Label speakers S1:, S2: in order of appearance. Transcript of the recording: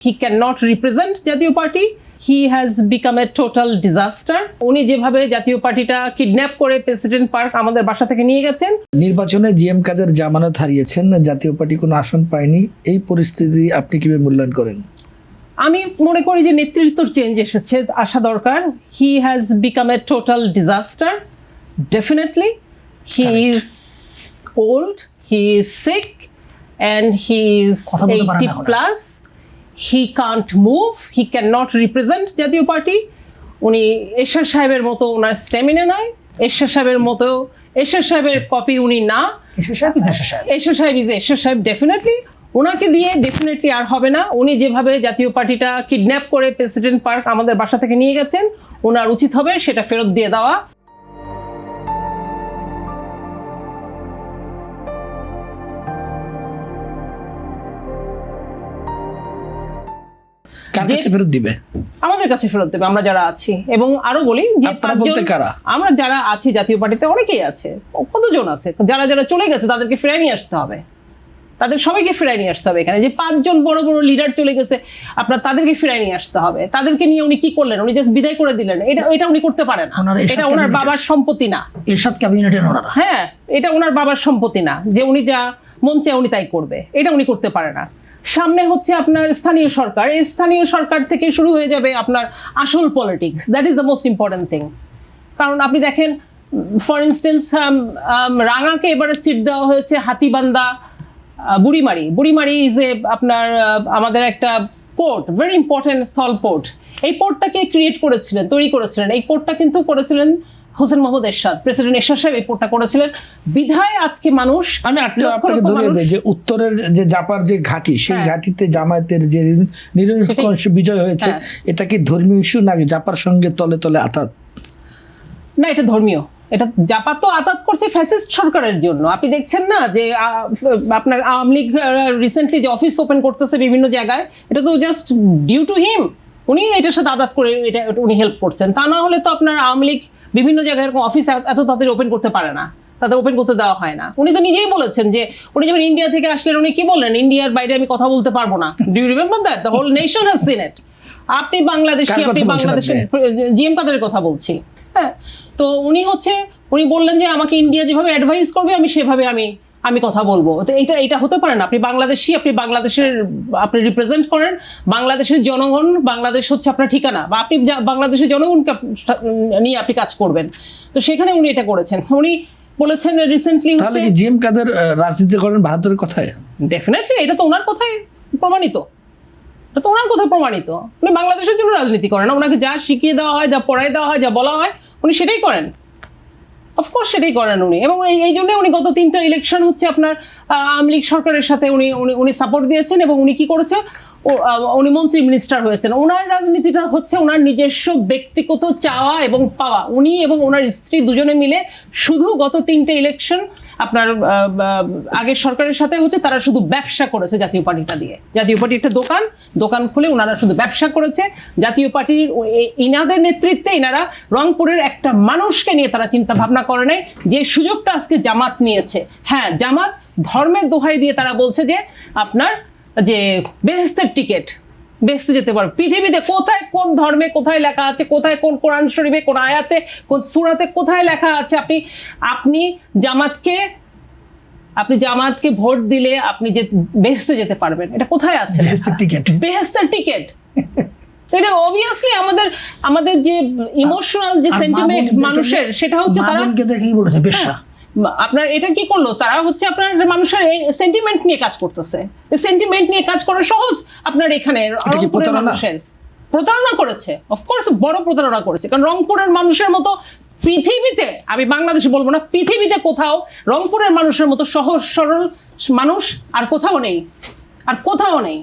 S1: He cannot represent জাতীয় party. He has become a total disaster. উনি যেভাবে জাতীয় পার্টিটা কিডন্যাপ করে প্রেসিডেন্ট পার্ক আমাদের বাসা থেকে নিয়ে গেছেন।
S2: নির্বাচনে জিএম কাদের জামানত হারিয়েছেন, জাতীয় পার্টি কোনো আসন পায়নি, এই পরিস্থিতি আপনি কিভাবে মূল্যায়ন করেন?
S1: আমি মনে করি যে নেতৃত্বর চেঞ্জ আসা দরকার. He has become a total disaster. Definitely. He is old, he is sick, and he is 80 plus. He can't move, he cannot represent জাতীয় পার্টি. উনি এরশাদ সাহেবের মতো ওনার স্ট্যামিনা নাই, এরশাদ সাহেবের কপি উনি না. এরশাদ সাহেব ডেফিনেটলি, ওনাকে দিয়ে ডেফিনেটলি আর হবে না. উনি যেভাবে জাতীয় পার্টিটা কিডন্যাপ করে প্রেসিডেন্ট পার্ক আমাদের বাসা থেকে নিয়ে গেছেন, ওনার উচিত হবে সেটা ফেরত দিয়ে দেওয়া.
S2: কার কাছে ফেরত দিবে?
S1: আমাদের কাছে ফেরত দেবে, আমরা যারা আছি. এবং আরো বলি যে আমরা যারা আছি জাতীয় পার্টিতে অনেকেই আছে, কতজন আছে, যারা চলে গেছে তাদেরকে ফিরিয়ে নিয়ে আসতে হবে. তাদের সবাইকে ফিরিয়ে নিয়ে আসতে হবে. এখানে যে 5 জন বড় বড় লিডার চলে গেছে, আপনার তাদেরকে ফিরিয়ে নিয়ে আসতে হবে. তাদেরকে নিয়ে উনি কি করলেন? উনি জাস্ট বিদায় করে দিলেন. এটা উনি করতে পারে না. এটা ওনার বাবার সম্পত্তি না.
S3: এরশাদ ক্যাবিনেটের ওনারা,
S1: হ্যাঁ, এটা ওনার বাবার সম্পত্তি না যে উনি যা মন চায় উনি তাই করবে. এটা উনি করতে পারে না. সামনে হচ্ছে আপনার স্থানীয় সরকার. এই স্থানীয় সরকার থেকে শুরু হয়ে যাবে আপনার আসল politics. That is the most important thing. কারণ আপনি দেখেন, ফর ইনস্টেন্স রাঙাকে এবারে সিট দেওয়া হয়েছে হাতিবান্ধা বুড়িমারি ইজ এ আপনার আমাদের একটা পোর্ট, ভেরি ইম্পর্টেন্ট স্থল পোর্ট. এই পোর্টটাকে তৈরি করেছিলেন. এই পোর্টটা কিন্তু করেছিলেন হোসেন মোহাম্মদ এরশাদ, প্রেসিডেন্ট এরশাদ সাহেব এই পোর্টটা করেছিলেন. বিধায় আজকে মানুষ,
S2: আমি আপনাকে ধরিয়ে দেই যে উত্তরের যে জাপার যে ঘাঁটি, সেই ঘাঁটিতে জামায়াতের যে নিরঙ্কুশ বিজয় হয়েছে, এটা কি ধর্মীয় ইস্যু নাকি জাপার সঙ্গে তলে তলে আতাত?
S1: না, এটা ধর্মীয়. এটা জাপাত তো আতাত করছে ফ্যাসিস্ট সরকারের জন্য. আপনি দেখছেন না যে আপনার আওয়ামী লীগ রিসেন্টলি যে অফিস ওপেন করতেছে বিভিন্ন জায়গায়, এটা তো জাস্ট ডিউ টু হিম. উনি এটার সাথে আতাত করে এটা উনি হেল্প করছেন. তা না হলে তো আপনার আওয়ামী লীগ বিভিন্ন জায়গায় এরকম অফিস এত তাড়াতাড়ি ওপেন করতে পারে না, তাদের ওপেন করতে দেওয়া হয় না. উনি তো নিজেই বলেছেন যে উনি যখন ইন্ডিয়া থেকে আসলেন উনি কি বললেন, ইন্ডিয়ার বাইরে আমি কথা বলতে পারবো না. Do you remember that? The whole nation has seen it. আপনি বাংলাদেশের জিএম কাদেরের কথা বলছি. হ্যাঁ, তো উনি বললেন যে আমাকে ইন্ডিয়া যেভাবে অ্যাডভাইস করবে আমি সেভাবে আমি কথা বলবো. তো এটা হতে পারে না. আপনি আপনি রিপ্রেজেন্ট করেন বাংলাদেশের জনগণ. বাংলাদেশ হচ্ছে আপনার ঠিকানা, বা আপনি বাংলাদেশের জনগণকে নিয়ে আপনি কাজ করবেন. তো সেখানে উনি এটা করেছেন. উনি বলেছেন রিসেন্টলি,
S2: তাহলে কি জিএম কাদের রাজনীতি করেন ভারতের কথায়?
S1: ডেফিনেটলি, এটা তো ওনার কথাই প্রমাণিত. এটা তো ওনার কথা প্রমাণিত. উনি বাংলাদেশের জন্য রাজনীতি করেন না. ওনাকে যা শিখিয়ে দেওয়া হয়, যা পড়াই দেওয়া হয়, যা বলা হয়, উনি সেটাই করেন. অফকোর্স সেটাই করেন উনি. এবং এই জন্য উনি গত 3টা ইলেকশন হচ্ছে আপনার আওয়ামী লীগ সরকারের সাথে উনি সাপোর্ট দিয়েছেন. এবং উনি কি করেছে, উনি মন্ত্রী মিনিস্টার হয়েছেন. ওনার রাজনীতিটা হচ্ছে ওনার নিজস্ব ব্যক্তিগত চাওয়া এবং পাওয়া. উনি এবং ওনার স্ত্রী দুজনে মিলে শুধু গত 3টে ইলেকশন আপনার আগের সরকারের সাথে হচ্ছে তারা শুধু ব্যবসা করেছে জাতীয় পার্টিটা দিয়ে. জাতীয় পার্টি একটা দোকান খুলে ওনারা শুধু ব্যবসা করেছে. জাতীয় পার্টির ইনাদের নেতৃত্বে ইনারা রংপুরের একটা মানুষকে নিয়ে তারা চিন্তা ভাবনা করে নাই, যে সুযোগটা আজকে জামাত নিয়েছে. হ্যাঁ, জামাত ধর্মের দোহাই দিয়ে তারা বলছে যে আপনার যে বেহেশতের টিকিট, বেহেশতে যেতে পারবে. পৃথিবীতে কোথায় কোন ধর্মে কোথায় লেখা আছে, কোথায় কোন কোরআন শরীফে কোন আয়াতে কোন সূরাতে কোথায় লেখা আছে আপনি জামাতকে ভোট দিলে আপনি যে বেহেশতে যেতে পারবেন? এটা কোথায় আছে? বেহেশতের টিকিট. এটা অবভিয়াসলি আমাদের যে ইমোশনাল যে সেন্টিমেন্ট মানুষের, সেটা হচ্ছে তারা
S3: কি বলেছে বেশ্যা.
S1: আপনার এটা কি করলো, তারা হচ্ছে আপনার মানুষের সেন্টিমেন্ট নিয়ে কাজ করতেছে. সেন্টিমেন্ট নিয়ে কাজ করা সহজ. আপনার এখানে রংপুরের মানুষের প্রতারণা করেছে, অফকোর্স বড় প্রতারণা করেছে. কারণ রংপুরের মানুষের মতো পৃথিবীতে, আমি বাংলাদেশে বলবো না, পৃথিবীতে কোথাও রংপুরের মানুষের মতো সহজ সরল মানুষ আর কোথাও নেই.